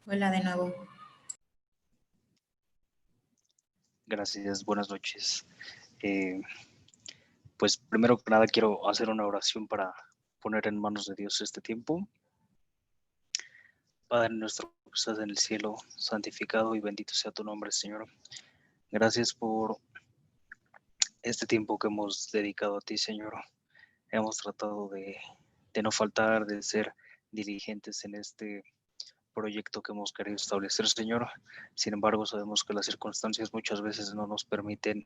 Hola de nuevo. Gracias, buenas noches. Pues primero que nada quiero hacer una oración para poner en manos de Dios este tiempo. Padre nuestro que estás en el cielo, santificado y bendito sea tu nombre, Señor. Gracias por este tiempo que hemos dedicado a ti, Señor. Hemos tratado de no faltar, de ser diligentes en este proyecto que hemos querido establecer, Señor. Sin embargo, sabemos que las circunstancias muchas veces no nos permiten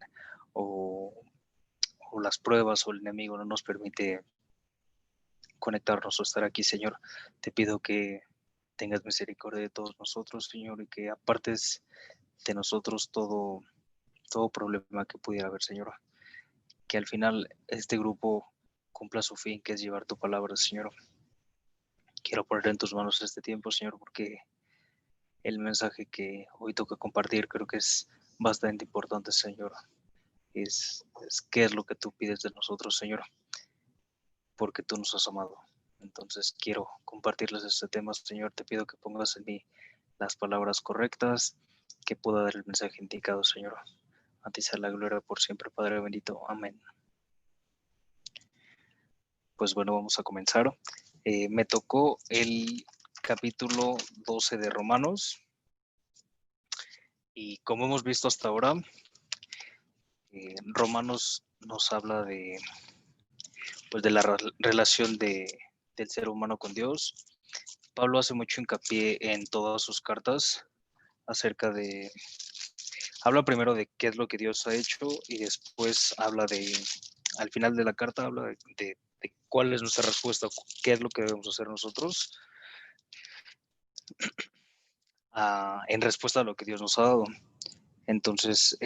o las pruebas o el enemigo no nos permite conectarnos o estar aquí, Señor. Te pido que tengas misericordia de todos nosotros, Señor, y que apartes de nosotros todo problema que pudiera haber, Señor. Que al final este grupo cumpla su fin, que es llevar tu palabra, Señor. Quiero poner en tus manos este tiempo, Señor, porque el mensaje que hoy toca compartir creo que es bastante importante, Señor. Es qué es lo que tú pides de nosotros, Señor, porque tú nos has amado. Entonces quiero compartirles este tema, Señor. Te pido que pongas en mí las palabras correctas, que pueda dar el mensaje indicado, Señor. A ti sea la gloria por siempre, Padre bendito. Amén. Pues bueno, vamos a comenzar. Me tocó el capítulo 12 de Romanos. Y como hemos visto hasta ahora, Romanos nos habla de, pues, de la relación del ser humano con Dios. Pablo hace mucho hincapié en todas sus cartas acerca de, habla primero de qué es lo que Dios ha hecho y después habla de, al final de la carta habla de cuál es nuestra respuesta, qué es lo que debemos hacer nosotros en respuesta a lo que Dios nos ha dado. Entonces,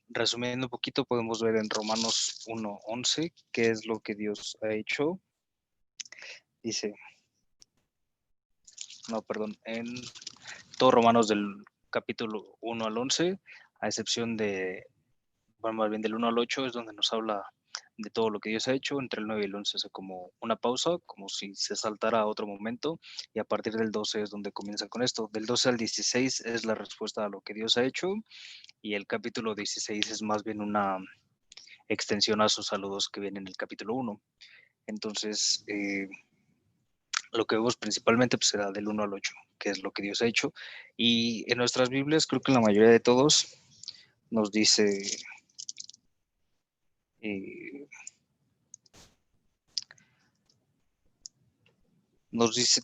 resumiendo un poquito, podemos ver en Romanos 1:11 qué es lo que Dios ha hecho. Dice, en todos Romanos del capítulo 1 al 11, a excepción de, bueno, más bien del 1 al 8, es donde nos habla de todo lo que Dios ha hecho. Entre el 9 y el 11 hace como una pausa, como si se saltara a otro momento, y a partir del 12 es donde comienza con esto. Del 12 al 16 es la respuesta a lo que Dios ha hecho, y el capítulo 16 es más bien una extensión a sus saludos que viene en el capítulo 1. Entonces, lo que vemos principalmente pues, será del 1 al 8, que es lo que Dios ha hecho. Y en nuestras Biblias, creo que en la mayoría de todos, nos dice,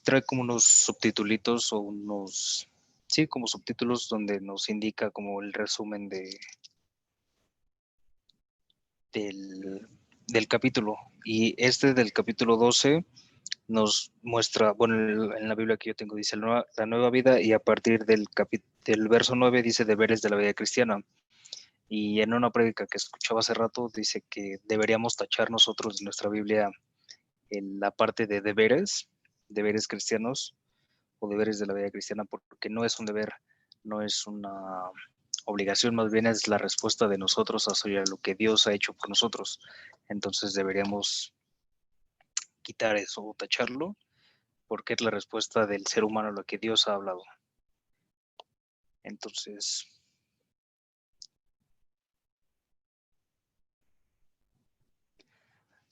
trae como unos subtitulitos o unos, sí, como subtítulos donde nos indica como el resumen del capítulo. Y este del capítulo 12 nos muestra, bueno, en la Biblia que yo tengo dice la nueva vida, y a partir del verso 9 dice deberes de la vida cristiana. Y en una prédica que escuchaba hace rato dice que deberíamos tachar nosotros de nuestra Biblia en la parte de deberes cristianos o deberes de la vida cristiana, porque no es un deber, no es una obligación, más bien es la respuesta de nosotros hacia lo que Dios ha hecho por nosotros. Entonces deberíamos quitar eso o tacharlo, porque es la respuesta del ser humano a lo que Dios ha hablado. Entonces,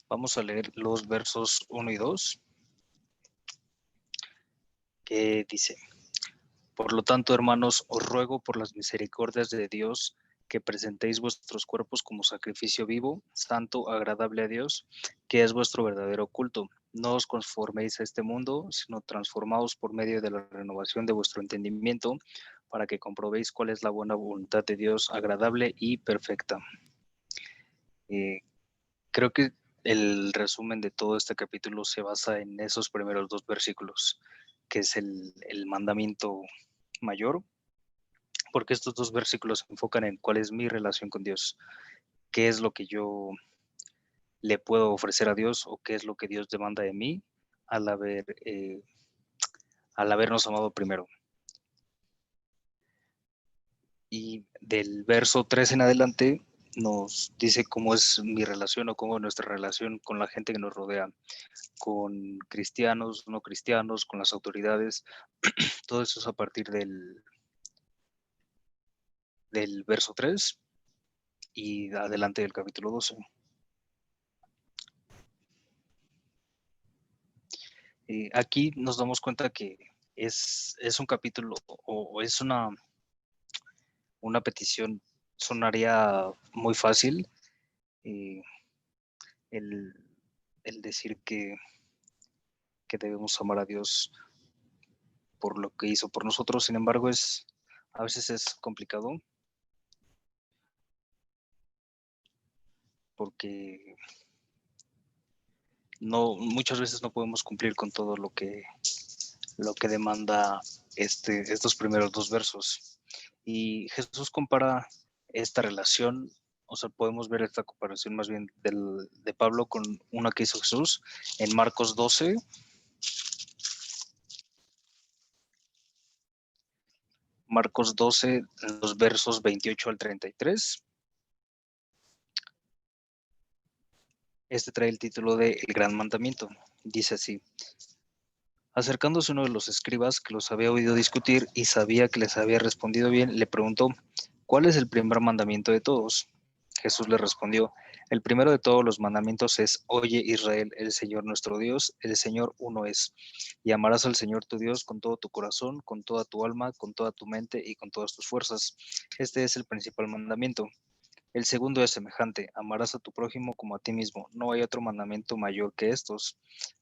vamos a leer los versos 1 y 2, que dice: Por lo tanto, hermanos, os ruego por las misericordias de Dios que presentéis vuestros cuerpos como sacrificio vivo, santo, agradable a Dios, que es vuestro verdadero culto. No os conforméis a este mundo, sino transformaos por medio de la renovación de vuestro entendimiento, para que comprobéis cuál es la buena voluntad de Dios, agradable y perfecta. Creo que el resumen de todo este capítulo se basa en esos primeros dos versículos, que es el mandamiento mayor, porque estos dos versículos se enfocan en cuál es mi relación con Dios, qué es lo que yo le puedo ofrecer a Dios o qué es lo que Dios demanda de mí al habernos amado primero. Y del verso 3 en adelante nos dice cómo es mi relación o cómo es nuestra relación con la gente que nos rodea, con cristianos, no cristianos, con las autoridades. Todo eso es a partir del verso 3 y adelante del capítulo 12. Aquí nos damos cuenta que es un capítulo o es una petición, sonaría muy fácil el, el decir que debemos amar a Dios por lo que hizo por nosotros. Sin embargo, a veces es complicado porque muchas veces no podemos cumplir con todo lo que demanda estos primeros dos versos. Y Jesús compara esta relación, o sea, podemos ver esta comparación más bien de Pablo con una que hizo Jesús en Marcos 12. Marcos 12, los versos 28 al 33. Este trae el título de El Gran Mandamiento. Dice así: acercándose uno de los escribas que los había oído discutir y sabía que les había respondido bien, le preguntó: ¿cuál es el primer mandamiento de todos? Jesús le respondió: el primero de todos los mandamientos es: oye Israel, el Señor nuestro Dios, el Señor uno es, y amarás al Señor tu Dios con todo tu corazón, con toda tu alma, con toda tu mente y con todas tus fuerzas. Este es el principal mandamiento. El segundo es semejante: amarás a tu prójimo como a ti mismo. No hay otro mandamiento mayor que estos.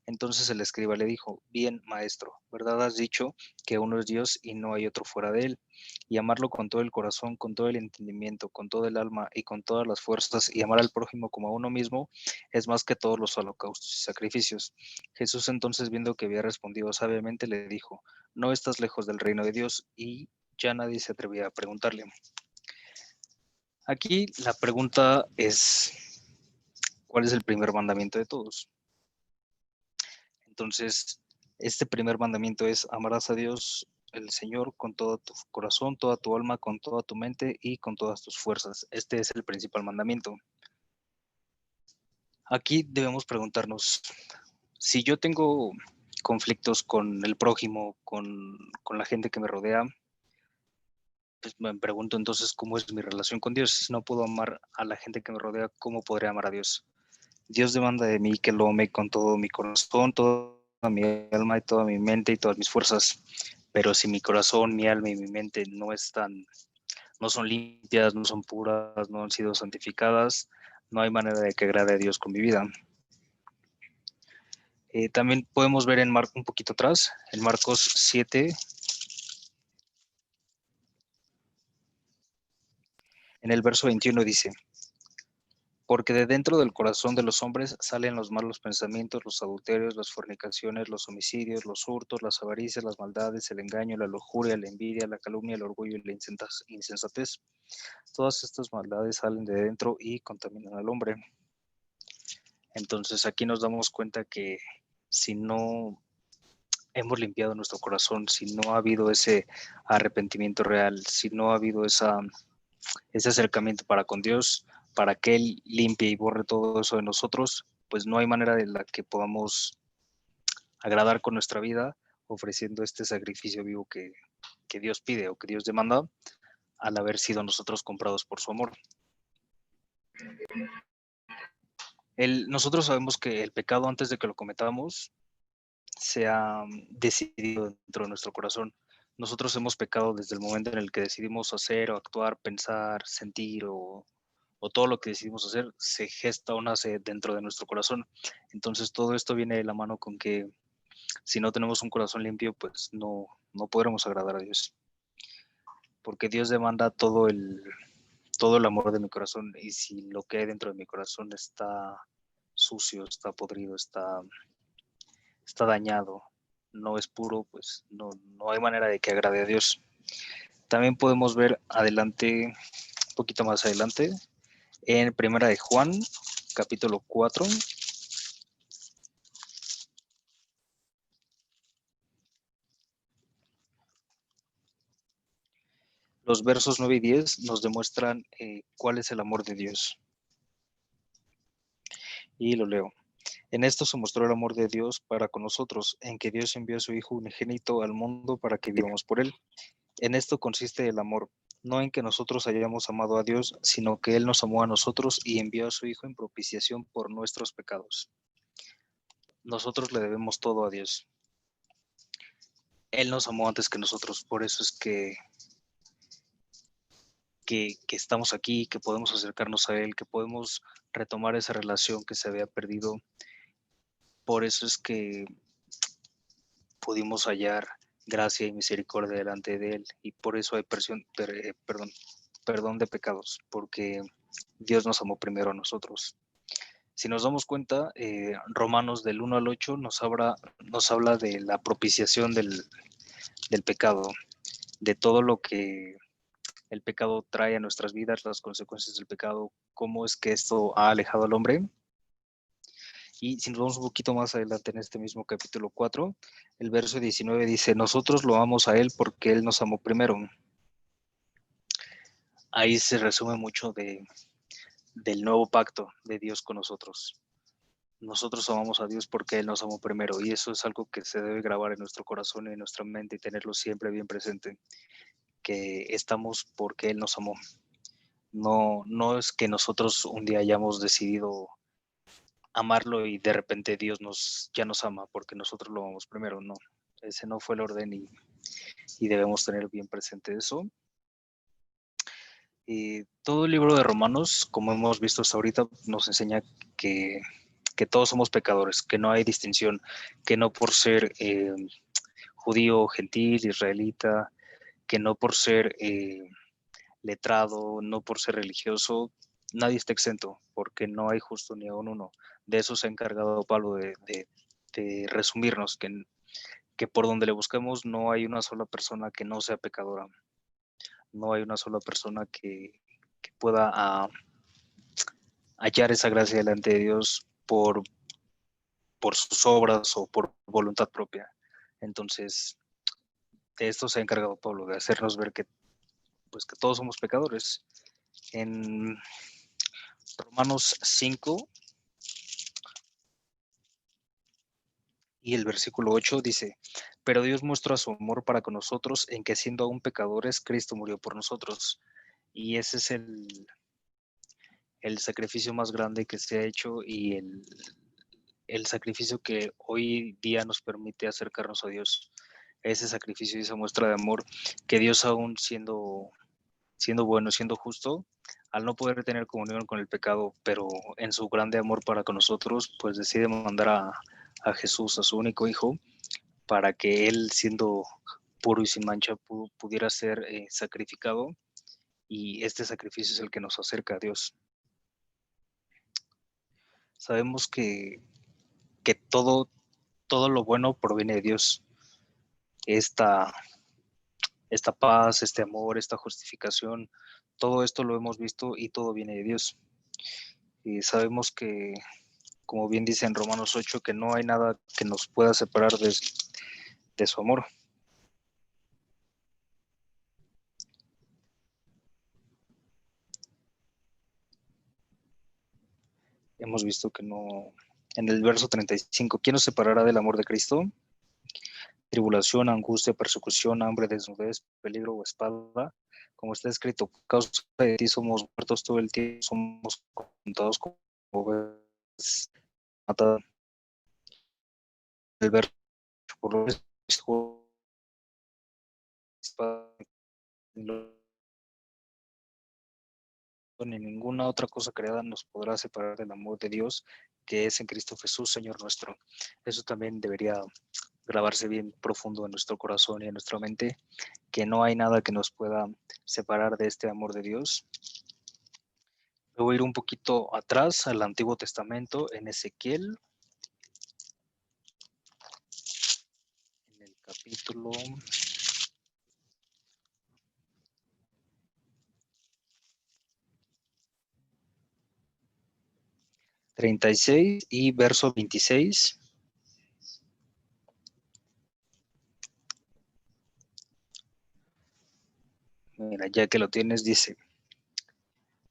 Entonces el escriba le dijo: bien, maestro, ¿verdad has dicho que uno es Dios y no hay otro fuera de él? Y amarlo con todo el corazón, con todo el entendimiento, con todo el alma y con todas las fuerzas, y amar al prójimo como a uno mismo, es más que todos los holocaustos y sacrificios. Jesús entonces, viendo que había respondido sabiamente, le dijo: no estás lejos del reino de Dios. Y ya nadie se atrevía a preguntarle. Aquí la pregunta es: ¿cuál es el primer mandamiento de todos? Entonces, este primer mandamiento es: amarás a Dios, el Señor, con todo tu corazón, toda tu alma, con toda tu mente y con todas tus fuerzas. Este es el principal mandamiento. Aquí debemos preguntarnos: si yo tengo conflictos con el prójimo, con la gente que me rodea, pues me pregunto entonces cómo es mi relación con Dios. Si no puedo amar a la gente que me rodea, ¿cómo podré amar a Dios? Dios demanda de mí que lo ame con todo mi corazón, toda mi alma y toda mi mente y todas mis fuerzas. Pero si mi corazón, mi alma y mi mente no son limpias, no son puras, no han sido santificadas, no hay manera de que agrade a Dios con mi vida. También podemos ver un poquito atrás, en Marcos 7, en el verso 21 dice: porque de dentro del corazón de los hombres salen los malos pensamientos, los adulterios, las fornicaciones, los homicidios, los hurtos, las avaricias, las maldades, el engaño, la lujuria, la envidia, la calumnia, el orgullo y la insensatez. Todas estas maldades salen de dentro y contaminan al hombre. Entonces aquí nos damos cuenta que si no hemos limpiado nuestro corazón, si no ha habido ese arrepentimiento real, si no ha habido ese acercamiento para con Dios, para que Él limpie y borre todo eso de nosotros, pues no hay manera de la que podamos agradar con nuestra vida ofreciendo este sacrificio vivo que Dios pide o que Dios demanda, al haber sido nosotros comprados por su amor. Nosotros sabemos que el pecado, antes de que lo cometamos, se ha decidido dentro de nuestro corazón. Nosotros hemos pecado desde el momento en el que decidimos hacer o actuar, pensar, sentir o todo lo que decidimos hacer se gesta o nace dentro de nuestro corazón. Entonces todo esto viene de la mano con que si no tenemos un corazón limpio, pues no podremos agradar a Dios. Porque Dios demanda todo el amor de mi corazón, y si lo que hay dentro de mi corazón está sucio, está podrido, está dañado, no es puro, pues no hay manera de que agrade a Dios. También podemos ver adelante, un poquito más adelante, en Primera de Juan, capítulo 4. Los versos 9 y 10 nos demuestran cuál es el amor de Dios. Y lo leo. En esto se mostró el amor de Dios para con nosotros, en que Dios envió a su Hijo unigénito al mundo para que vivamos por él. En esto consiste el amor, no en que nosotros hayamos amado a Dios, sino que Él nos amó a nosotros y envió a su Hijo en propiciación por nuestros pecados. Nosotros le debemos todo a Dios. Él nos amó antes que nosotros, por eso es que estamos aquí, que podemos acercarnos a Él, que podemos retomar esa relación que se había perdido. Por eso es que pudimos hallar gracia y misericordia delante de Él, y por eso hay perdón de pecados, porque Dios nos amó primero a nosotros. Si nos damos cuenta, Romanos del 1 al 8 nos habla de la propiciación del pecado, de todo lo que el pecado trae a nuestras vidas, las consecuencias del pecado, cómo es que esto ha alejado al hombre. Y si nos vamos un poquito más adelante en este mismo capítulo 4, el verso 19 dice, nosotros lo amamos a Él porque Él nos amó primero. Ahí se resume mucho del nuevo pacto de Dios con nosotros. Nosotros amamos a Dios porque Él nos amó primero, y eso es algo que se debe grabar en nuestro corazón y en nuestra mente y tenerlo siempre bien presente, que estamos porque Él nos amó. No es que nosotros un día hayamos decidido amarlo y de repente Dios ya nos ama porque nosotros lo amamos primero, no. Ese no fue el orden y debemos tener bien presente eso. Y todo el libro de Romanos, como hemos visto hasta ahorita, nos enseña que todos somos pecadores, que no hay distinción, que no por ser judío, gentil, israelita, que no por ser letrado, no por ser religioso, nadie está exento, porque no hay justo ni aún uno. De eso se ha encargado Pablo de resumirnos, que por donde le busquemos no hay una sola persona que no sea pecadora, no hay una sola persona que pueda hallar esa gracia delante de Dios por sus obras o por voluntad propia. Entonces, de esto se ha encargado Pablo, de hacernos ver que todos somos pecadores. En Romanos 5 y el versículo 8 dice, pero Dios muestra su amor para con nosotros en que siendo aún pecadores, Cristo murió por nosotros. Y ese es el sacrificio más grande que se ha hecho y el sacrificio que hoy día nos permite acercarnos a Dios. Ese sacrificio y esa muestra de amor que Dios aún siendo bueno, siendo justo, al no poder tener comunión con el pecado, pero en su grande amor para con nosotros, pues decide mandar a Jesús, a su único hijo, para que él, siendo puro y sin mancha, pudiera ser sacrificado, y este sacrificio es el que nos acerca a Dios. Sabemos que todo lo bueno proviene de Dios. Esta paz, este amor, esta justificación, todo esto lo hemos visto y todo viene de Dios. Y sabemos que, como bien dice en Romanos 8, que no hay nada que nos pueda separar de su amor. Hemos visto que no. En el verso 35, ¿quién nos separará del amor de Cristo? Tribulación, angustia, persecución, hambre, desnudez, peligro o espada. Como está escrito, por causa de ti somos muertos todo el tiempo, somos contados como ovejas matadas. El verso por lo ni ninguna otra cosa creada nos podrá separar del amor de Dios que es en Cristo Jesús, Señor nuestro. Eso también debería grabarse bien profundo en nuestro corazón y en nuestra mente, que no hay nada que nos pueda separar de este amor de Dios. Voy a ir un poquito atrás al Antiguo Testamento, en Ezequiel, en el capítulo 36 y verso 26. Mira, ya que lo tienes, dice: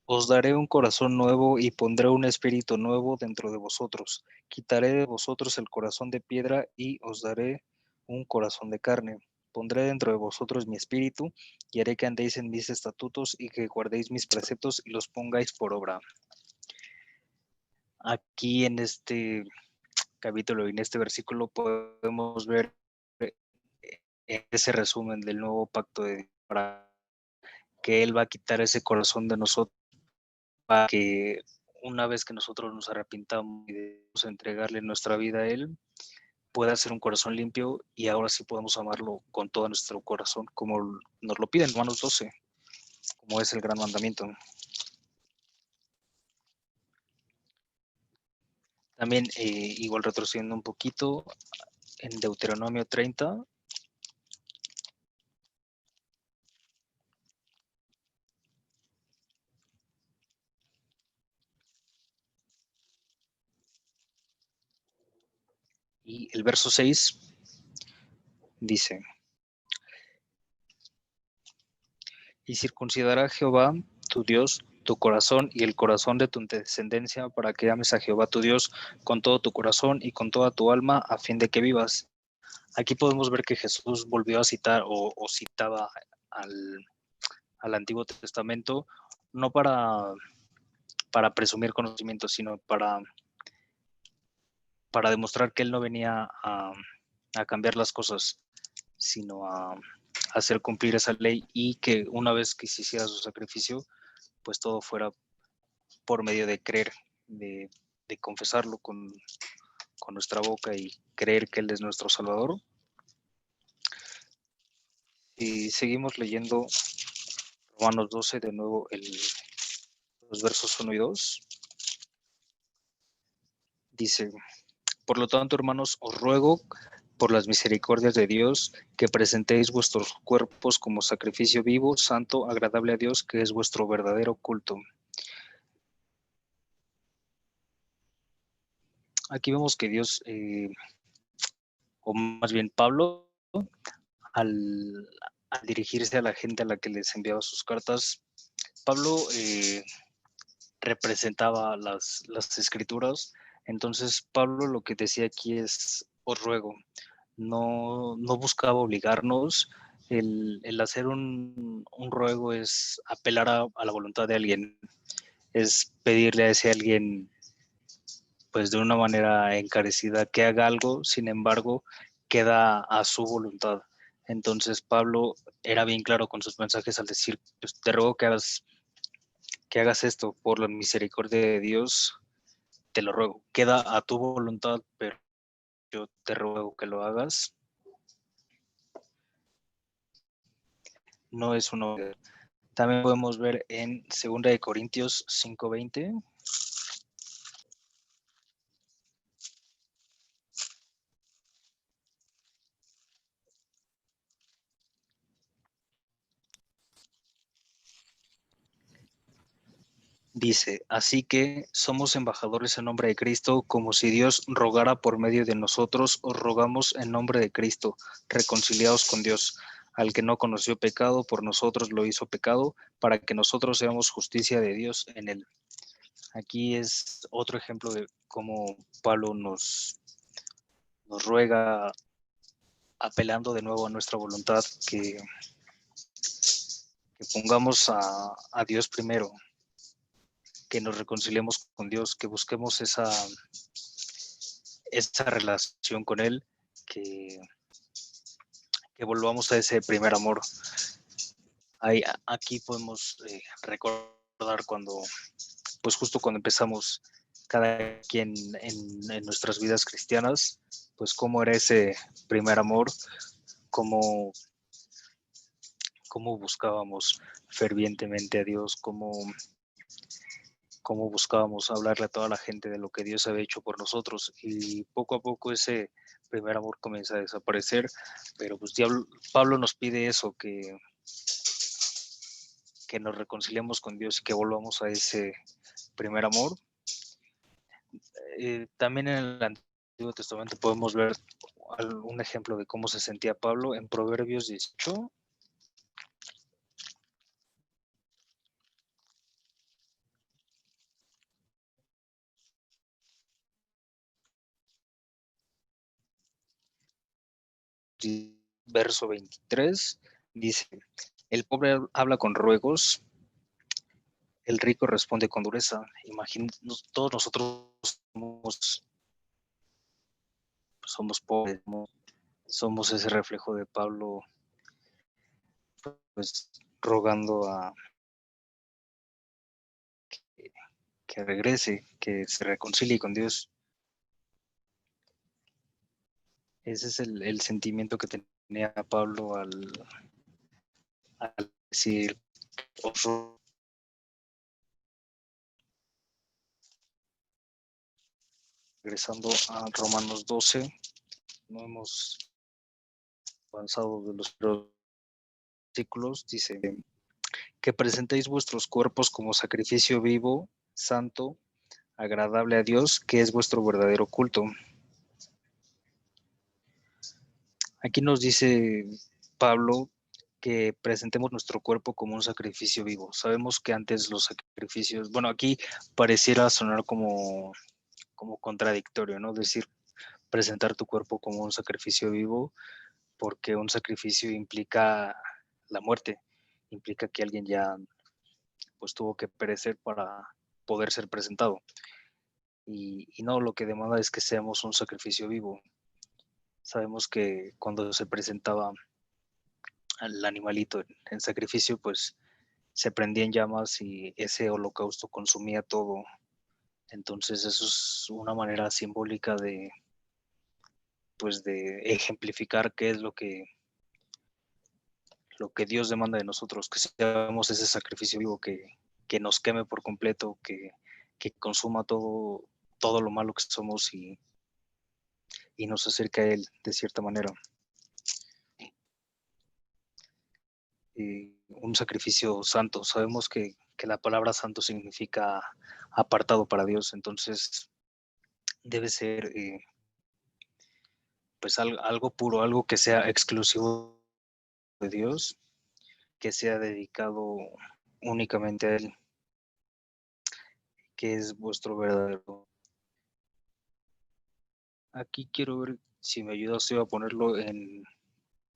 os daré un corazón nuevo y pondré un espíritu nuevo dentro de vosotros. Quitaré de vosotros el corazón de piedra y os daré un corazón de carne. Pondré dentro de vosotros mi espíritu y haré que andéis en mis estatutos y que guardéis mis preceptos y los pongáis por obra. Aquí en este capítulo y en este versículo podemos ver ese resumen del nuevo pacto de Dios, para que Él va a quitar ese corazón de nosotros, para que una vez que nosotros nos arrepintamos y debemos entregarle nuestra vida a Él, pueda ser un corazón limpio y ahora sí podemos amarlo con todo nuestro corazón, como nos lo pide en Romanos 12, como es el gran mandamiento. También, igual retrocediendo un poquito, en Deuteronomio 30, y el verso 6 dice: y circuncidará Jehová tu Dios tu corazón y el corazón de tu descendencia, para que ames a Jehová tu Dios con todo tu corazón y con toda tu alma, a fin de que vivas. Aquí podemos ver que Jesús volvió a citar o citaba al Antiguo Testamento, no para presumir conocimiento, sino para demostrar que Él no venía a cambiar las cosas, sino a hacer cumplir esa ley, y que una vez que se hiciera su sacrificio, pues todo fuera por medio de creer, de confesarlo con nuestra boca y creer que Él es nuestro Salvador. Y seguimos leyendo Romanos 12, de nuevo los versos 1 y 2. Dice: por lo tanto, hermanos, os ruego por las misericordias de Dios que presentéis vuestros cuerpos como sacrificio vivo, santo, agradable a Dios, que es vuestro verdadero culto. Aquí vemos que Dios, o más bien Pablo, al, al dirigirse a la gente a la que les enviaba sus cartas, Pablo representaba las escrituras. Entonces Pablo lo que decía aquí es: os ruego. No buscaba obligarnos. El hacer un ruego es apelar a la voluntad de alguien, es pedirle a ese alguien, pues de una manera encarecida, que haga algo. Sin embargo, queda a su voluntad. Entonces Pablo era bien claro con sus mensajes al decir: pues, te ruego que hagas esto por la misericordia de Dios, te lo ruego. Queda a tu voluntad, pero yo te ruego que lo hagas. No es una obligación. También podemos ver en 2 Corintios 5:20. Dice: así que somos embajadores en nombre de Cristo, como si Dios rogara por medio de nosotros. Os rogamos en nombre de Cristo, reconciliados con Dios. Al que no conoció pecado, por nosotros lo hizo pecado, para que nosotros seamos justicia de Dios en él. Aquí es otro ejemplo de cómo Pablo nos ruega, apelando de nuevo a nuestra voluntad, que pongamos a Dios primero, que nos reconciliemos con Dios, que busquemos esa relación con Él, que, que volvamos a ese primer amor. Aquí podemos recordar cuando, pues justo cuando empezamos cada quien en nuestras vidas cristianas, pues cómo era ese primer amor, cómo, cómo buscábamos fervientemente a Dios, cómo buscábamos hablarle a toda la gente de lo que Dios había hecho por nosotros, y poco a poco ese primer amor comienza a desaparecer, pero pues Pablo nos pide eso, que nos reconciliemos con Dios y que volvamos a ese primer amor. También en el Antiguo Testamento podemos ver un ejemplo de cómo se sentía Pablo en Proverbios 18. verso 23, dice, el pobre habla con ruegos, el rico responde con dureza. Imagínense, todos nosotros somos pobres, somos ese reflejo de Pablo, pues rogando a que regrese, que se reconcilie con Dios. Ese es el sentimiento que tenía Pablo al decir, regresando a Romanos 12, no hemos avanzado de los versículos, dice que presentéis vuestros cuerpos como sacrificio vivo, santo, agradable a Dios, que es vuestro verdadero culto. Aquí nos dice Pablo que presentemos nuestro cuerpo como un sacrificio vivo. Sabemos que antes los sacrificios, bueno, aquí pareciera sonar como contradictorio, ¿no? Decir, presentar tu cuerpo como un sacrificio vivo, porque un sacrificio implica la muerte, implica que alguien ya pues tuvo que perecer para poder ser presentado. Y no, lo que demanda es que seamos un sacrificio vivo. Sabemos que cuando se presentaba al animalito en sacrificio, pues se prendía en llamas y ese holocausto consumía todo. Entonces eso es una manera simbólica de, pues, de ejemplificar qué es lo que Dios demanda de nosotros, que seamos ese sacrificio vivo que nos queme por completo, que consuma todo lo malo que somos y nos acerca a Él de cierta manera. Un sacrificio santo. Sabemos que la palabra santo significa apartado para Dios, entonces debe ser pues algo puro, algo que sea exclusivo de Dios, que sea dedicado únicamente a Él, que es vuestro verdadero. Aquí quiero ver si me ayudas a ponerlo en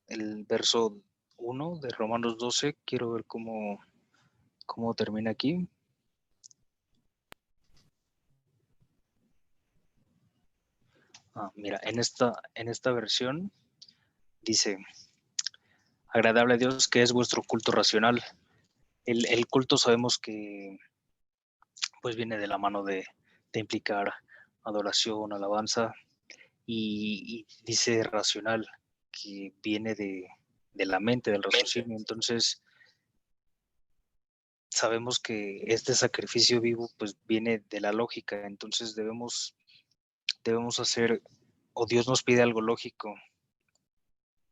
el verso 1 de Romanos 12. Quiero ver cómo termina aquí. Mira, en esta versión dice, agradable a Dios, que es vuestro culto racional. El culto sabemos que pues viene de la mano de implicar adoración, alabanza, y dice racional, que viene de la mente, del raciocinio. Entonces, sabemos que este sacrificio vivo pues viene de la lógica, entonces debemos hacer, o Dios nos pide algo lógico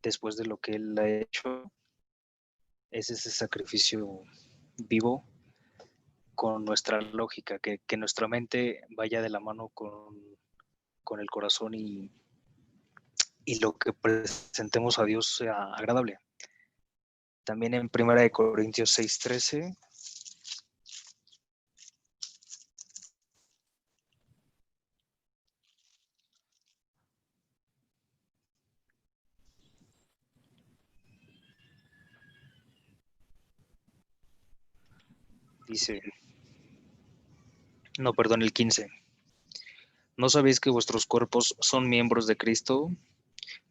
después de lo que Él ha hecho, es ese sacrificio vivo con nuestra lógica, que nuestra mente vaya de la mano con el corazón y lo que presentemos a Dios sea agradable. También en 1 Corintios 6:13 dice, no, perdón, el 15. ¿No sabéis que vuestros cuerpos son miembros de Cristo?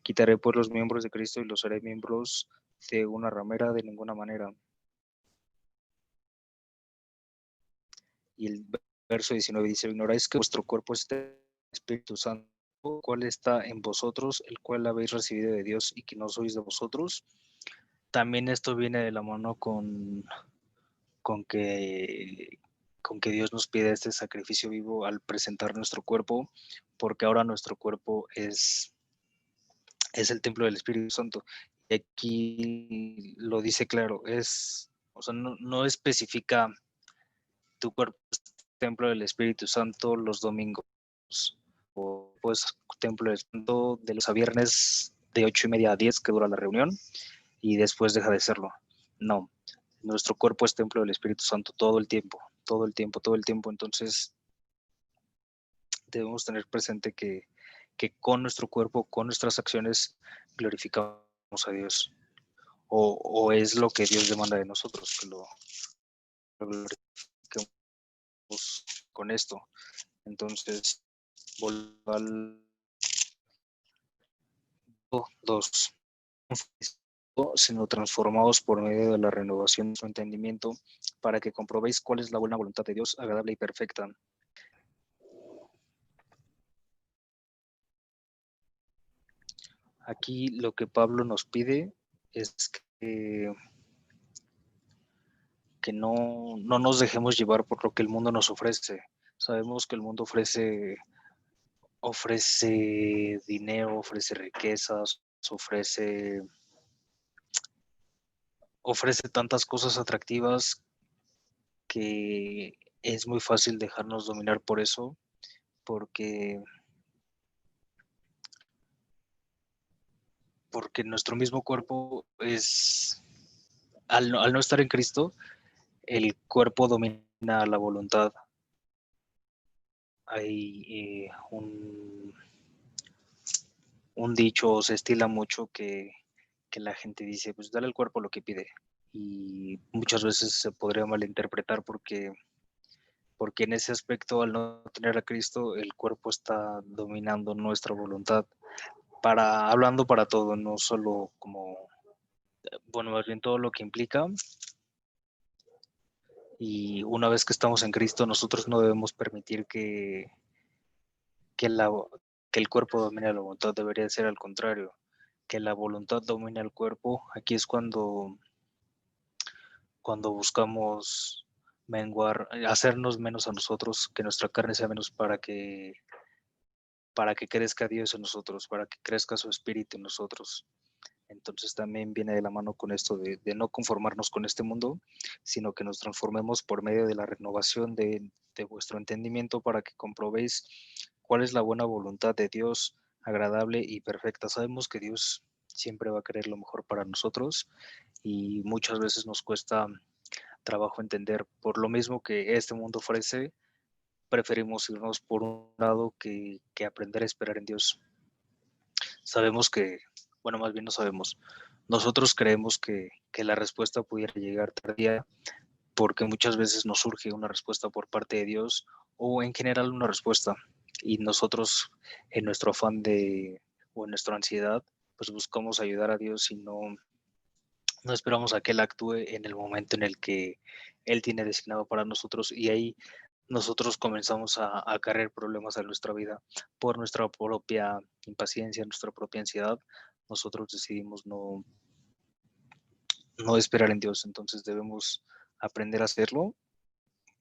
Quitaré pues los miembros de Cristo y los haré miembros de una ramera, de ninguna manera. Y el verso 19 dice, ignoráis que vuestro cuerpo es el Espíritu Santo, cual está en vosotros, el cual habéis recibido de Dios y que no sois de vosotros. También esto viene de la mano con que, con que Dios nos pide este sacrificio vivo al presentar nuestro cuerpo, porque ahora nuestro cuerpo es el templo del Espíritu Santo. Y aquí lo dice claro, o sea, no especifica tu cuerpo es templo del Espíritu Santo los domingos, o pues templo del Santo de los a viernes de 8:30 a 10 que dura la reunión y después deja de serlo. No, nuestro cuerpo es templo del Espíritu Santo todo el tiempo, todo el tiempo, todo el tiempo. Entonces debemos tener presente que que con nuestro cuerpo, con nuestras acciones, glorificamos a Dios. O es lo que Dios demanda de nosotros, que lo glorifiquemos con esto. Entonces, volviendo al 2, sino transformados por medio de la renovación de su entendimiento, para que comprobéis cuál es la buena voluntad de Dios, agradable y perfecta. Aquí lo que Pablo nos pide es que no nos dejemos llevar por lo que el mundo nos ofrece. Sabemos que el mundo ofrece dinero, ofrece riquezas, ofrece tantas cosas atractivas que es muy fácil dejarnos dominar por eso, porque nuestro mismo cuerpo es, al no estar en Cristo, el cuerpo domina la voluntad. Hay un dicho, se estila mucho que la gente dice, pues dale al cuerpo lo que pide. Y muchas veces se podría malinterpretar porque en ese aspecto, al no tener a Cristo, el cuerpo está dominando nuestra voluntad, hablando para todo, no solo como, bueno, más bien todo lo que implica. Y una vez que estamos en Cristo, nosotros no debemos permitir que, la, que el cuerpo domine la voluntad, debería ser al contrario, que la voluntad domine al cuerpo. Aquí es cuando buscamos menguar, hacernos menos a nosotros, que nuestra carne sea menos para que crezca Dios en nosotros, para que crezca su espíritu en nosotros. Entonces también viene de la mano con esto de no conformarnos con este mundo, sino que nos transformemos por medio de la renovación de vuestro entendimiento, para que comprobéis cuál es la buena voluntad de Dios, agradable y perfecta. Sabemos que Dios siempre va a querer lo mejor para nosotros, y muchas veces nos cuesta trabajo entender. Por lo mismo que este mundo ofrece, preferimos irnos por un lado que aprender a esperar en Dios. Sabemos que, bueno, más bien no sabemos. Nosotros creemos que la respuesta pudiera llegar tardía, porque muchas veces nos surge una respuesta por parte de Dios, o en general una respuesta, y nosotros en nuestro afán o en nuestra ansiedad, pues buscamos ayudar a Dios y no esperamos a que Él actúe en el momento en el que Él tiene designado para nosotros, y ahí nosotros comenzamos a acarrear problemas a nuestra vida por nuestra propia impaciencia, nuestra propia ansiedad. Nosotros decidimos no esperar en Dios. Entonces debemos aprender a hacerlo,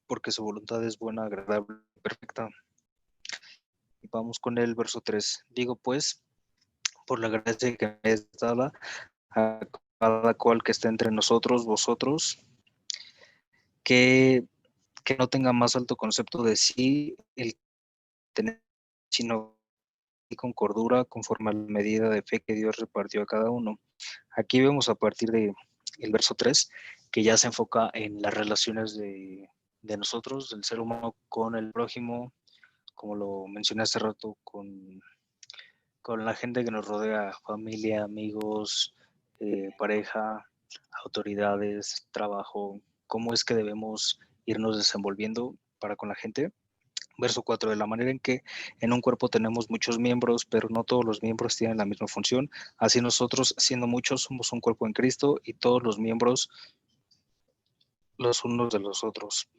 porque su voluntad es buena, agradable, perfecta. Y vamos con el verso 3. Digo pues, por la gracia que me es dada, a cada cual que esté entre nosotros, vosotros, que no tenga más alto concepto de sí el tener, sino con cordura, conforme a la medida de fe que Dios repartió a cada uno. Aquí vemos a partir del verso 3 que ya se enfoca en las relaciones de nosotros, del ser humano, con el prójimo, como lo mencioné hace rato, con la gente que nos rodea, familia, amigos, pareja, autoridades, trabajo, cómo es que debemos irnos desenvolviendo para con la gente. Verso 4, de la manera en que en un cuerpo tenemos muchos miembros, pero no todos los miembros tienen la misma función. Así nosotros, siendo muchos, somos un cuerpo en Cristo, y todos los miembros los unos de los otros.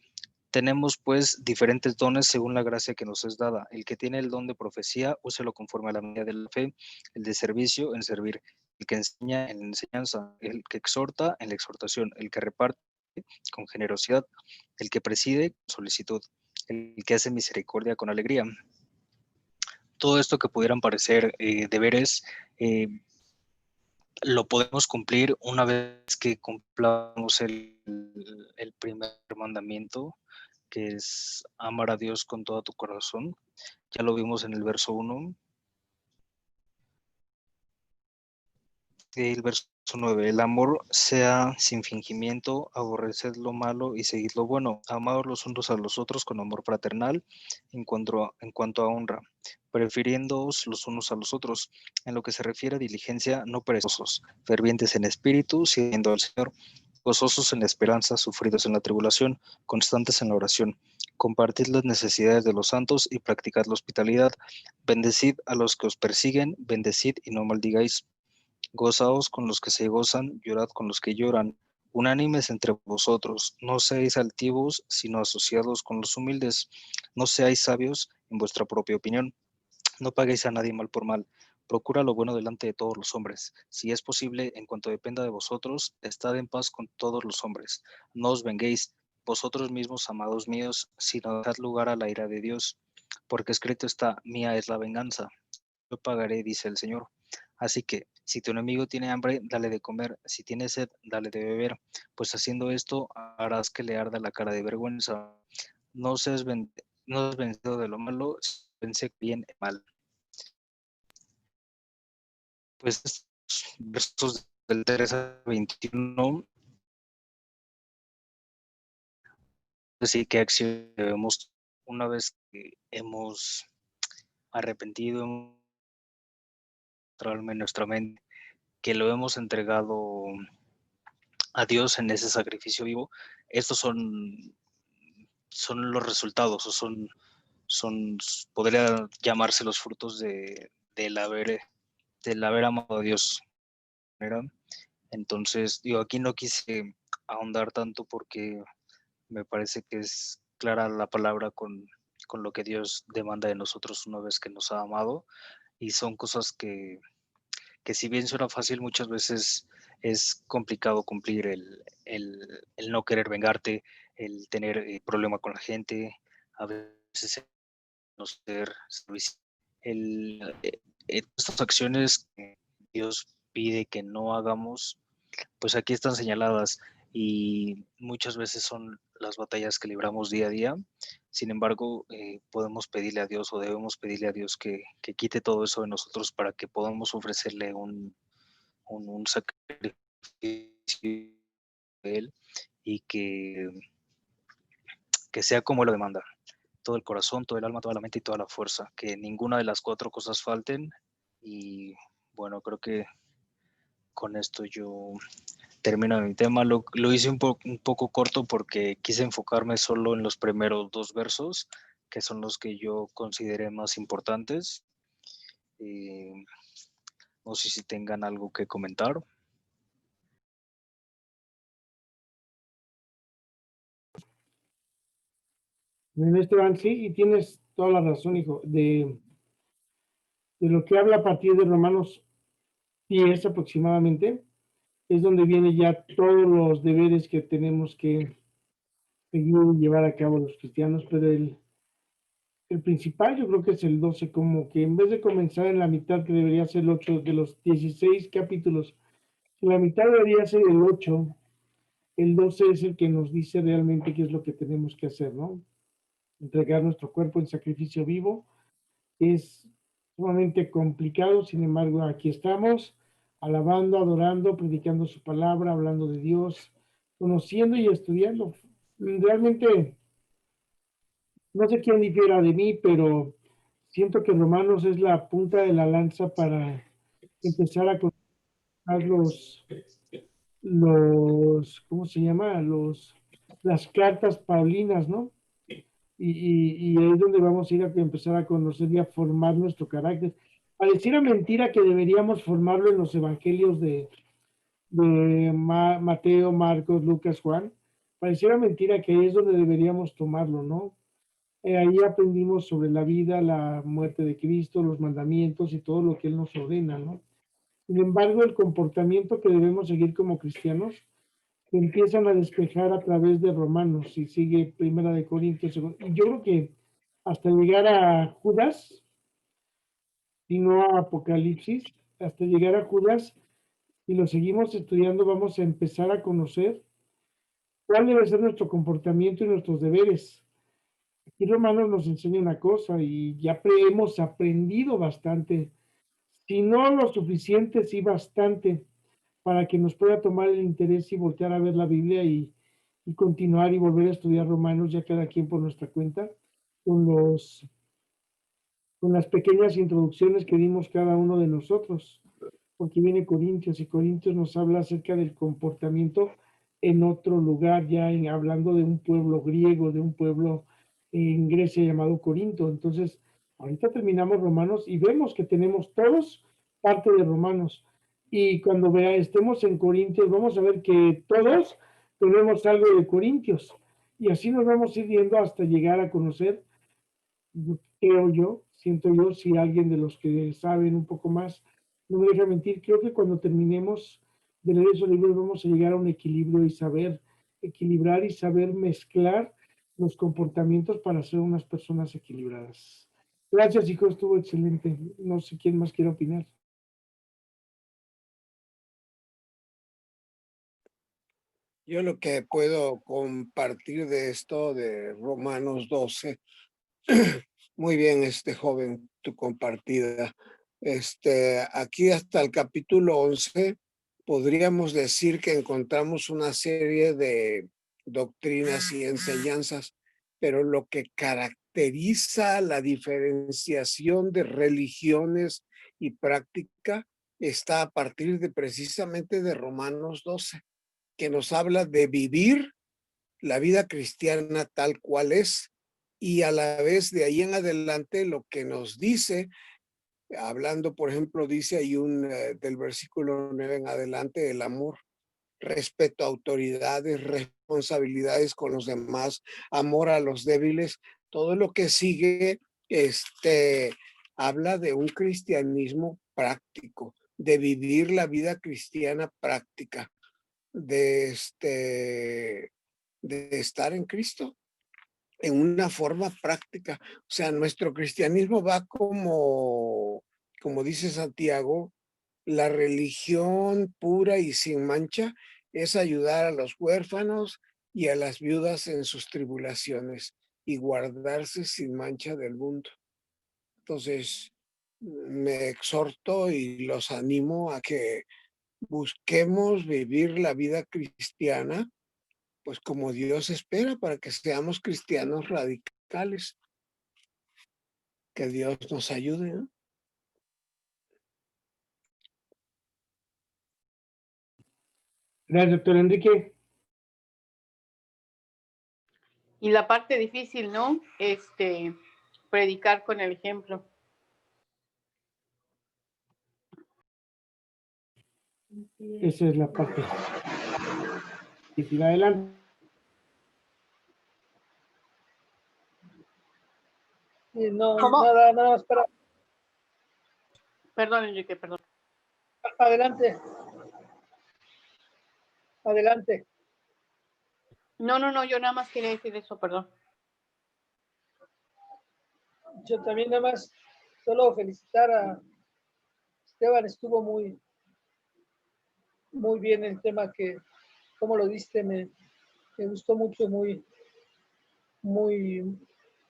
Tenemos pues diferentes dones según la gracia que nos es dada. El que tiene el don de profecía, úselo conforme a la medida de la fe; el de servicio, en servir; el que enseña, en la enseñanza; el que exhorta, en la exhortación; el que reparte, con generosidad; el que preside, con solicitud; el que hace misericordia, con alegría. Todo esto que pudieran parecer deberes, lo podemos cumplir una vez que cumplamos el primer mandamiento, que es amar a Dios con todo tu corazón. Ya lo vimos en el verso 1. El verso 9. El amor sea sin fingimiento, aborreced lo malo y seguid lo bueno. Amaos los unos a los otros con amor fraternal en cuanto a honra, prefiriéndoos los unos a los otros. En lo que se refiere a diligencia, no perezosos, fervientes en espíritu, sirviendo al Señor, gozosos en la esperanza, sufridos en la tribulación, constantes en la oración. Compartid las necesidades de los santos y practicad la hospitalidad. Bendecid a los que os persiguen, bendecid y no maldigáis. Gozaos con los que se gozan, llorad con los que lloran. Unánimes entre vosotros, no seáis altivos, sino asociados con los humildes. No seáis sabios en vuestra propia opinión. No paguéis a nadie mal por mal. Procura lo bueno delante de todos los hombres. Si es posible, en cuanto dependa de vosotros, estad en paz con todos los hombres. No os venguéis vosotros mismos, amados míos, sino dad lugar a la ira de Dios. Porque escrito está, mía es la venganza. Yo pagaré, dice el Señor. Así que, si tu enemigo tiene hambre, dale de comer, si tiene sed, dale de beber, pues haciendo esto harás que le arda la cara de vergüenza. No seas, no seas vencido de lo malo, vence bien el mal. Pues estos versos del 3 al 21, así que acción debemos, una vez que hemos arrepentido, realmente nuestra mente, que lo hemos entregado a Dios en ese sacrificio vivo, estos son los resultados, o son podría llamarse los frutos del haber amado a Dios. ¿Verdad? Entonces, digo, aquí no quise ahondar tanto porque me parece que es clara la palabra con lo que Dios demanda de nosotros una vez que nos ha amado, y son cosas que si bien suena fácil, muchas veces es complicado cumplir el no querer vengarte, el tener problema con la gente, a veces el no ser servicial, estas acciones que Dios pide que no hagamos, pues aquí están señaladas y muchas veces son las batallas que libramos día a día. Sin embargo, podemos pedirle a Dios o debemos pedirle a Dios que quite todo eso de nosotros para que podamos ofrecerle un sacrificio a Él y que sea como lo demanda. Todo el corazón, todo el alma, toda la mente y toda la fuerza. Que ninguna de las cuatro cosas falten. Y bueno, creo que con esto yo termino mi tema. Lo hice un poco corto porque quise enfocarme solo en los primeros dos versos, que son los que yo consideré más importantes. No sé si tengan algo que comentar. Esteban, sí, y tienes toda la razón, hijo, de lo que habla a partir de Romanos 10 aproximadamente, es donde viene ya todos los deberes que tenemos que seguir y llevar a cabo los cristianos, pero el principal yo creo que es el 12, como que en vez de comenzar en la mitad, que debería ser el 8 de los 16 capítulos, la mitad debería ser el 8, el 12 es el que nos dice realmente qué es lo que tenemos que hacer, ¿no? Entregar nuestro cuerpo en sacrificio vivo. Es sumamente complicado, sin embargo, aquí estamos, alabando, adorando, predicando su palabra, hablando de Dios, conociendo y estudiando. Realmente, no sé quién difiera de mí, pero siento que Romanos es la punta de la lanza para empezar a conocer ¿cómo se llama? Las cartas paulinas, ¿no? Y ahí es donde vamos a ir a empezar a conocer y a formar nuestro carácter. Pareciera mentira que deberíamos formarlo en los evangelios de Mateo, Marcos, Lucas, Juan. Pareciera mentira que ahí es donde deberíamos tomarlo, ¿no? Ahí aprendimos sobre la vida, la muerte de Cristo, los mandamientos y todo lo que Él nos ordena, ¿no? Sin embargo, el comportamiento que debemos seguir como cristianos se empiezan a despejar a través de Romanos y sigue Primera de Corintios. Y yo creo que hasta llegar a Judas, y no a Apocalipsis, hasta llegar a Judas, y lo seguimos estudiando, vamos a empezar a conocer cuál debe ser nuestro comportamiento y nuestros deberes. Aquí Romanos nos enseña una cosa y ya hemos aprendido bastante, si no lo suficiente, sí bastante, para que nos pueda tomar el interés y voltear a ver la Biblia y continuar y volver a estudiar Romanos, ya cada quien por nuestra cuenta, con con las pequeñas introducciones que dimos cada uno de nosotros, porque viene Corintios y Corintios nos habla acerca del comportamiento en otro lugar, ya hablando de un pueblo griego, de un pueblo en Grecia llamado Corinto. Entonces, ahorita terminamos Romanos y vemos que tenemos todos parte de Romanos. Y cuando estemos en Corintios, vamos a ver que todos tenemos algo de Corintios. Y así nos vamos a ir viendo hasta llegar a conocer, creo yo, siento yo, si alguien de los que saben un poco más no me deja mentir, creo que cuando terminemos de leer esos libros vamos a llegar a un equilibrio y saber equilibrar y saber mezclar los comportamientos para ser unas personas equilibradas. Gracias, hijo, estuvo excelente. No sé quién más quiere opinar. Yo lo que puedo compartir de esto de Romanos 12, muy bien, joven, tu compartida. Aquí hasta el capítulo 11 podríamos decir que encontramos una serie de doctrinas y enseñanzas, pero lo que caracteriza la diferenciación de religiones y práctica está a partir de precisamente de Romanos 12, que nos habla de vivir la vida cristiana tal cual es, y a la vez de ahí en adelante lo que nos dice, hablando por ejemplo, dice ahí del versículo 9 en adelante, el amor, respeto a autoridades, responsabilidades con los demás, amor a los débiles, todo lo que sigue, habla de un cristianismo práctico, de vivir la vida cristiana práctica, de estar en Cristo en una forma práctica. O sea, nuestro cristianismo va como dice Santiago, la religión pura y sin mancha es ayudar a los huérfanos y a las viudas en sus tribulaciones y guardarse sin mancha del mundo. Entonces, me exhorto y los animo a que busquemos vivir la vida cristiana pues como Dios espera, para que seamos cristianos radicales. Que Dios nos ayude, ¿no? Gracias, doctor Enrique. Y la parte difícil, ¿no? Predicar con el ejemplo. Esa es la parte difícil. Adelante. No, ¿Cómo? nada más para... Perdón, Enrique, perdón. Adelante. Adelante. No, yo nada más quería decir eso, perdón. Yo también nada más, solo felicitar a Esteban, estuvo muy bien el tema que, como lo diste, me gustó mucho,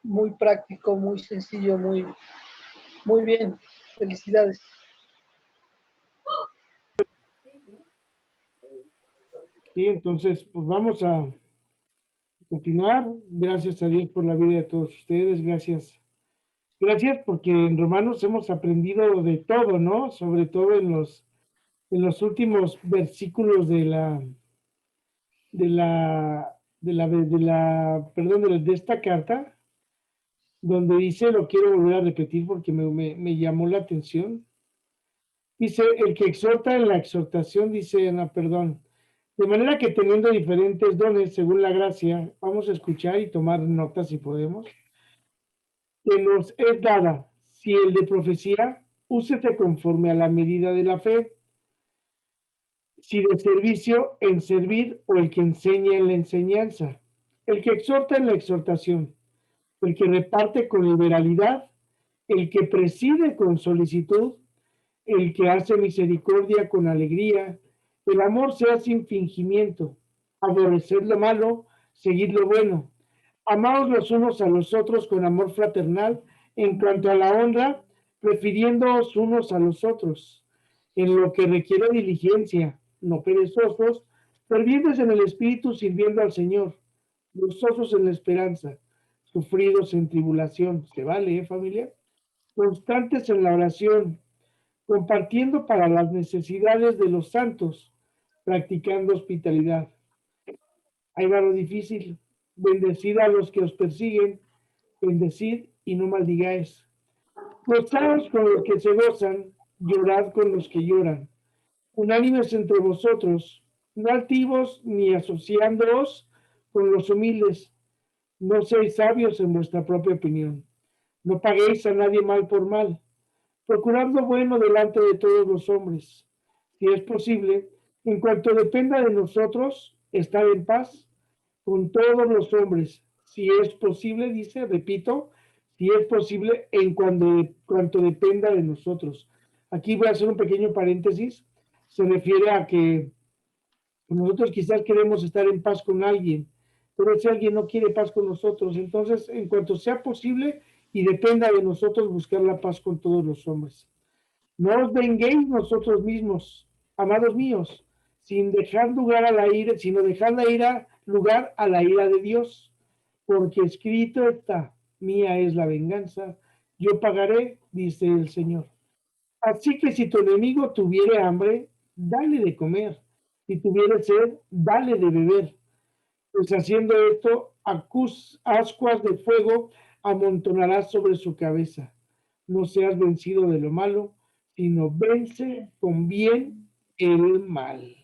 muy práctico, muy sencillo, muy bien. Felicidades. Sí, entonces, pues vamos a continuar. Gracias a Dios por la vida de todos ustedes. Gracias. Gracias porque en Romanos hemos aprendido de todo, ¿no? Sobre todo en los últimos versículos de esta carta, donde dice, lo quiero volver a repetir porque me llamó la atención. Dice, el que exhorta en la exhortación, dice, no, perdón, de manera que teniendo diferentes dones según la gracia, vamos a escuchar y tomar notas si podemos, que nos es dada, si el de profecía, úsese conforme a la medida de la fe, si de servicio, en servir, o el que enseña en la enseñanza, el que exhorta en la exhortación, el que reparte con liberalidad, el que preside con solicitud, el que hace misericordia con alegría, el amor sea sin fingimiento, aborreced lo malo, seguid lo bueno, amaos los unos a los otros con amor fraternal, en cuanto a la honra, prefiriéndoos unos a los otros, en lo que requiere diligencia, no perezosos, fervientes en el espíritu, sirviendo al Señor, gozosos en la esperanza, sufridos en tribulación. ¿Se vale, familia? Constantes en la oración, compartiendo para las necesidades de los santos, practicando hospitalidad. Ahí va lo difícil. Bendecid a los que os persiguen, bendecid y no maldigáis. Gozaos con los que se gozan, llorad con los que lloran. Unánimes entre vosotros, no altivos ni asociándoos con los humildes. No seáis sabios en vuestra propia opinión. No paguéis a nadie mal por mal. Procurad lo bueno delante de todos los hombres. Si es posible, en cuanto dependa de nosotros, estar en paz con todos los hombres. Si es posible, dice, repito, si es posible, en cuanto dependa de nosotros. Aquí voy a hacer un pequeño paréntesis. Se refiere a que nosotros quizás queremos estar en paz con alguien, pero si alguien no quiere paz con nosotros, entonces, en cuanto sea posible y dependa de nosotros, buscar la paz con todos los hombres. No os venguéis nosotros mismos, amados míos, sin dejar lugar a la ira, sino dejar la ira lugar a la ira de Dios, porque escrito está, mía es la venganza, yo pagaré, dice el Señor. Así que si tu enemigo tuviere hambre, dale de comer, si tuviere sed, dale de beber, pues haciendo esto, ascuas de fuego amontonarás sobre su cabeza. No seas vencido de lo malo, sino vence con bien el mal.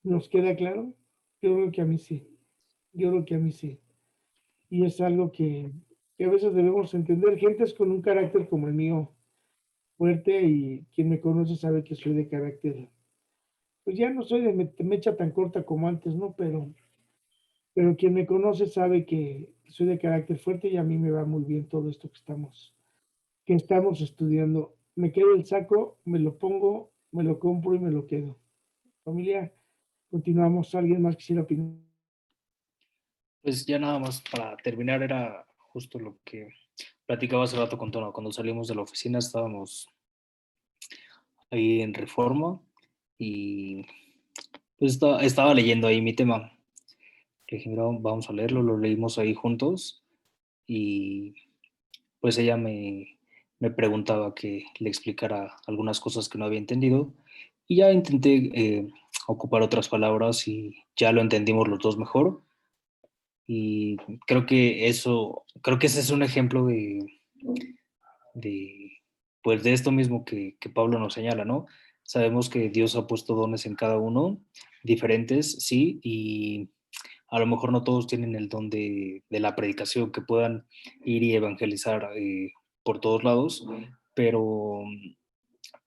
¿Nos queda claro? Yo creo que a mí sí. Yo creo que a mí sí. Y es algo que a veces debemos entender. Gentes con un carácter como el mío, fuerte, y quien me conoce sabe que soy de carácter. Pues ya no soy de mecha tan corta como antes, ¿no? Pero quien me conoce sabe que soy de carácter fuerte y a mí me va muy bien todo esto que estamos estudiando. Me quedo el saco, me lo pongo, me lo compro y me lo quedo. Familia, continuamos. ¿Alguien más quisiera opinar? Pues ya nada más para terminar, era justo lo que platicaba hace rato con Tono. Cuando salimos de la oficina estábamos ahí en Reforma y pues estaba leyendo ahí mi tema. Le dije, "Mira, vamos a leerlo", lo leímos ahí juntos y pues ella me preguntaba que le explicara algunas cosas que no había entendido y ya intenté ocupar otras palabras y ya lo entendimos los dos mejor. Y creo que ese es un ejemplo de, pues de esto mismo que Pablo nos señala, ¿no? Sabemos que Dios ha puesto dones en cada uno, diferentes, sí, y a lo mejor no todos tienen el don de la predicación, que puedan ir y evangelizar por todos lados, pero,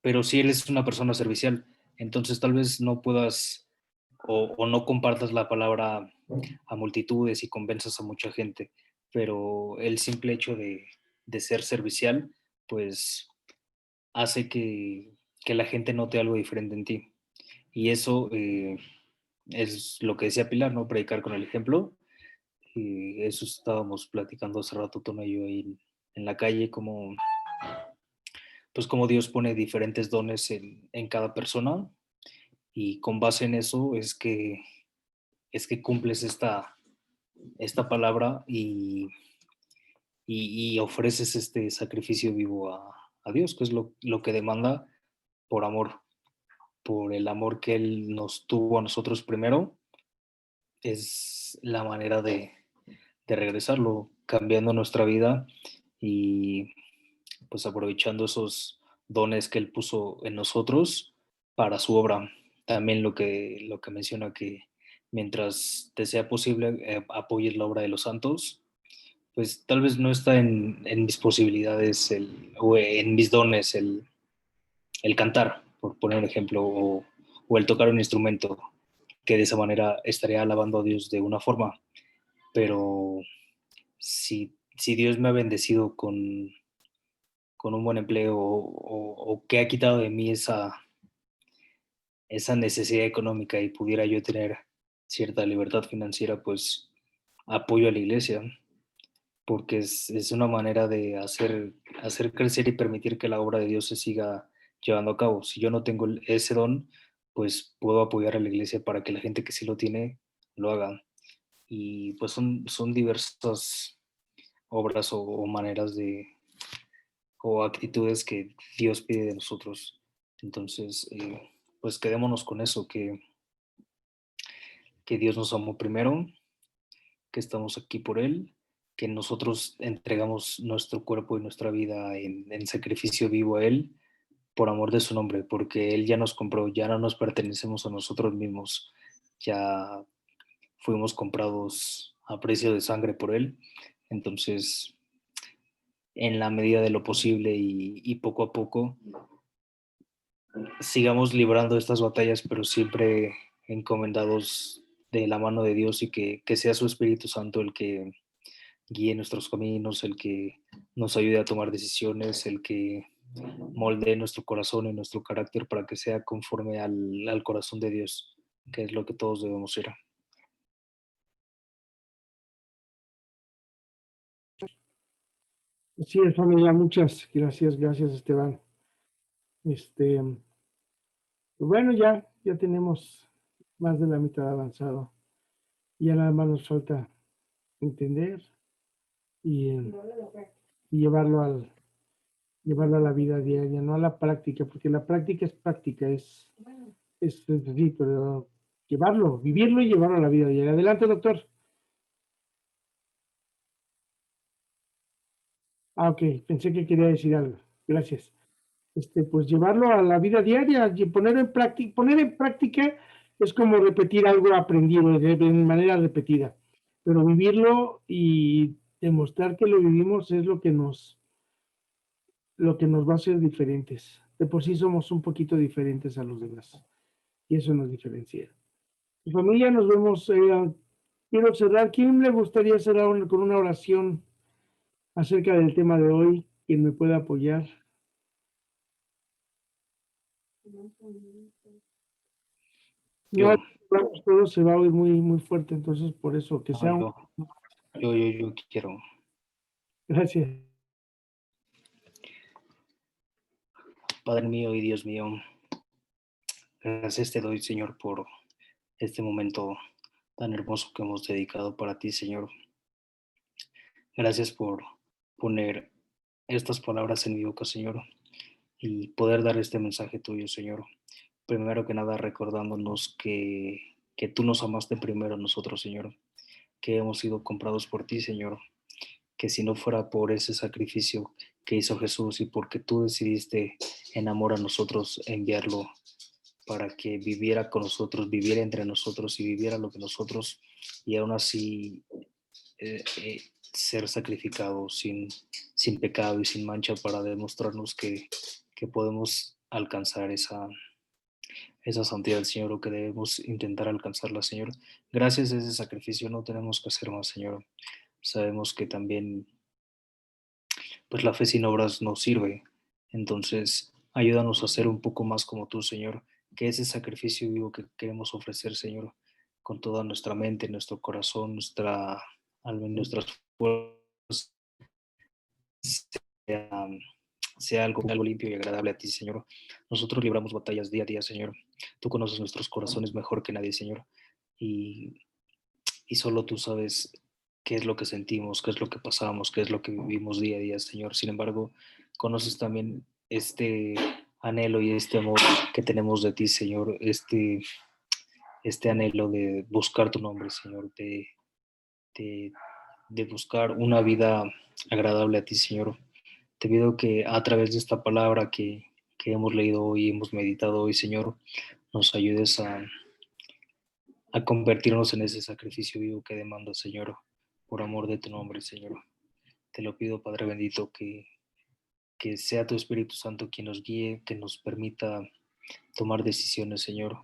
pero sí eres una persona servicial, entonces tal vez no puedas o no compartas la palabra a multitudes y convenzas a mucha gente, pero el simple hecho de ser servicial, pues hace que la gente note algo diferente en ti. Y eso es lo que decía Pilar, ¿no? Predicar con el ejemplo. Y eso estábamos platicando hace rato, Tono y yo, ahí en la calle, como, pues como Dios pone diferentes dones en cada persona y con base en eso es que cumples esta palabra y ofreces este sacrificio vivo a Dios, que es lo que demanda por amor, por el amor que Él nos tuvo a nosotros primero, es la manera de regresarlo, cambiando nuestra vida y pues aprovechando esos dones que Él puso en nosotros para su obra. También lo que menciona que mientras te sea posible apoyes la obra de los santos, pues tal vez no está en mis posibilidades o en mis dones el cantar, por poner un ejemplo, o el tocar un instrumento, que de esa manera estaría alabando a Dios de una forma. Pero si Dios me ha bendecido con un buen empleo o que ha quitado de mí esa necesidad económica y pudiera yo tener cierta libertad financiera, pues apoyo a la iglesia, porque es una manera de hacer crecer y permitir que la obra de Dios se siga llevando a cabo. Si yo no tengo ese don, pues puedo apoyar a la iglesia para que la gente que sí lo tiene lo haga. Y pues son diversas obras o maneras o actitudes que Dios pide de nosotros. Entonces, pues quedémonos con eso, que Dios nos amó primero, que estamos aquí por Él, que nosotros entregamos nuestro cuerpo y nuestra vida en sacrificio vivo a Él por amor de su nombre, porque Él ya nos compró, ya no nos pertenecemos a nosotros mismos, ya fuimos comprados a precio de sangre por Él. Entonces, en la medida de lo posible y poco a poco, sigamos librando estas batallas, pero siempre encomendados de la mano de Dios y que sea su Espíritu Santo el que guíe nuestros caminos, el que nos ayude a tomar decisiones, el que moldee nuestro corazón y nuestro carácter para que sea conforme al corazón de Dios, que es lo que todos debemos ser. Sí, familia, muchas gracias, Esteban. Pues bueno, ya tenemos más de la mitad avanzado. Ya nada más nos falta entender y, y llevarlo a la vida diaria, no a la práctica, porque la práctica es práctica, es sí, pero llevarlo, vivirlo y llevarlo a la vida diaria. Adelante, doctor. Ah, ok, pensé que quería decir algo. Gracias. Pues llevarlo a la vida diaria y poner en práctica es como repetir algo aprendido de manera repetida, pero vivirlo y demostrar que lo vivimos es lo que nos va a hacer diferentes. De por sí somos un poquito diferentes a los demás y eso nos diferencia. Mi familia, nos vemos. Quiero cerrar. ¿Quién le gustaría cerrar con una oración acerca del tema de hoy? ¿Quién me pueda apoyar? Yo, No, todo se va a oír muy fuerte, entonces por eso que sea un... yo quiero. Gracias. Padre mío y Dios mío, gracias te doy, Señor, por este momento tan hermoso que hemos dedicado para ti, Señor. Gracias por poner estas palabras en mi boca, Señor, y poder dar este mensaje tuyo, Señor. Primero que nada, recordándonos que tú nos amaste primero a nosotros, Señor, que hemos sido comprados por ti, Señor, que si no fuera por ese sacrificio que hizo Jesús y porque tú decidiste en amor a nosotros enviarlo para que viviera con nosotros, viviera entre nosotros y viviera lo que nosotros, y aún así ser sacrificado sin pecado y sin mancha para demostrarnos que podemos alcanzar esa santidad, Señor, o que debemos intentar alcanzarla, Señor. Gracias a ese sacrificio no tenemos que hacer más, Señor. Sabemos que también pues la fe sin obras no sirve. Entonces, ayúdanos a ser un poco más como tú, Señor, que ese sacrificio vivo que queremos ofrecer, Señor, con toda nuestra mente, nuestro corazón, nuestra alma y nuestras fuerzas, sea, sea algo limpio y agradable a ti, Señor. Nosotros libramos batallas día a día, Señor. Tú conoces nuestros corazones mejor que nadie, Señor. Y, y solo tú sabes qué es lo que sentimos, qué es lo que pasamos, qué es lo que vivimos día a día, Señor. Sin embargo, conoces también este anhelo y este amor que tenemos de ti, Señor, este anhelo de buscar tu nombre, Señor, de, de buscar una vida agradable a ti, Señor. Te pido que a través de esta palabra que hemos leído hoy, hemos meditado hoy, Señor, nos ayudes a convertirnos en ese sacrificio vivo que demanda, Señor, por amor de tu nombre, Señor. Te lo pido, Padre bendito, que sea tu Espíritu Santo quien nos guíe, que nos permita tomar decisiones, Señor,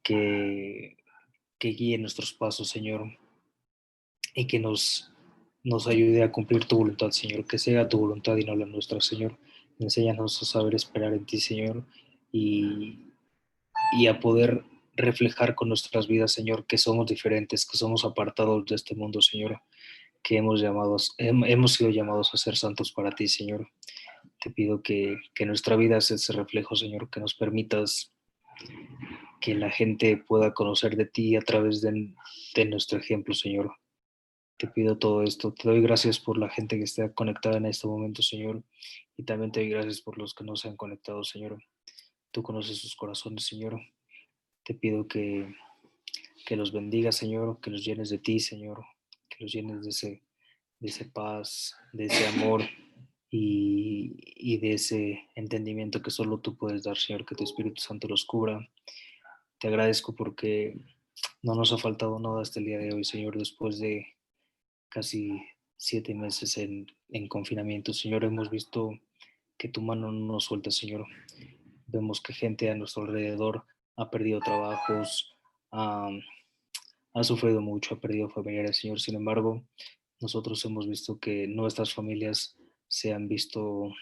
que, que guíe nuestros pasos, Señor, y que nos ayude a cumplir tu voluntad, Señor, que sea tu voluntad y no la nuestra, Señor. Enséñanos a saber esperar en ti, Señor, y, y a poder reflejar con nuestras vidas, Señor, que somos diferentes, que somos apartados de este mundo, Señor, que hemos sido llamados a ser santos para ti, Señor. Te pido que nuestra vida sea ese reflejo, Señor, que nos permitas que la gente pueda conocer de ti a través de nuestro ejemplo, Señor. Te pido todo esto. Te doy gracias por la gente que está conectada en este momento, Señor. Y también te doy gracias por los que no se han conectado, Señor. Tú conoces sus corazones, Señor. Te pido que los bendigas, Señor, que los llenes de ti, Señor, que los llenes de ese paz, de ese amor y de ese entendimiento que solo tú puedes dar, Señor, que tu Espíritu Santo los cubra. Te agradezco porque no nos ha faltado nada hasta el día de hoy, Señor, después de casi 7 meses en confinamiento. Señor, hemos visto que tu mano no nos suelta, Señor. Vemos que gente a nuestro alrededor ha perdido trabajos, ha sufrido mucho, ha perdido familiares, Señor. Sin embargo, nosotros hemos visto que nuestras familias se han visto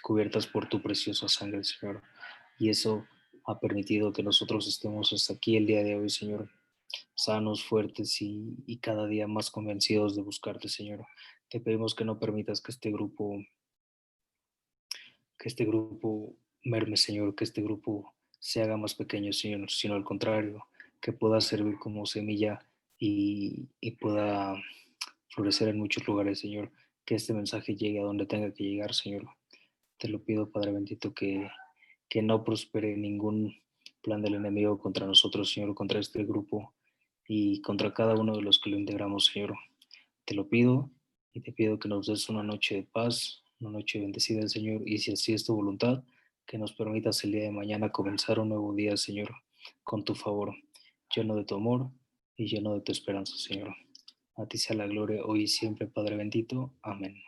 cubiertas por tu preciosa sangre, Señor. Y eso ha permitido que nosotros estemos hasta aquí el día de hoy, Señor, sanos, fuertes y cada día más convencidos de buscarte, Señor. Te pedimos que no permitas que este grupo merme, Señor, que este grupo se haga más pequeño, Señor, sino al contrario, que pueda servir como semilla y pueda florecer en muchos lugares, Señor. Que este mensaje llegue a donde tenga que llegar, Señor. Te lo pido, Padre bendito, que no prospere ningún plan del enemigo contra nosotros, Señor, contra este grupo y contra cada uno de los que lo integramos, Señor. Te lo pido y te pido que nos des una noche de paz, una noche bendecida, Señor, y si así es tu voluntad, que nos permitas el día de mañana comenzar un nuevo día, Señor, con tu favor, lleno de tu amor y lleno de tu esperanza, Señor. A ti sea la gloria hoy y siempre, Padre bendito. Amén.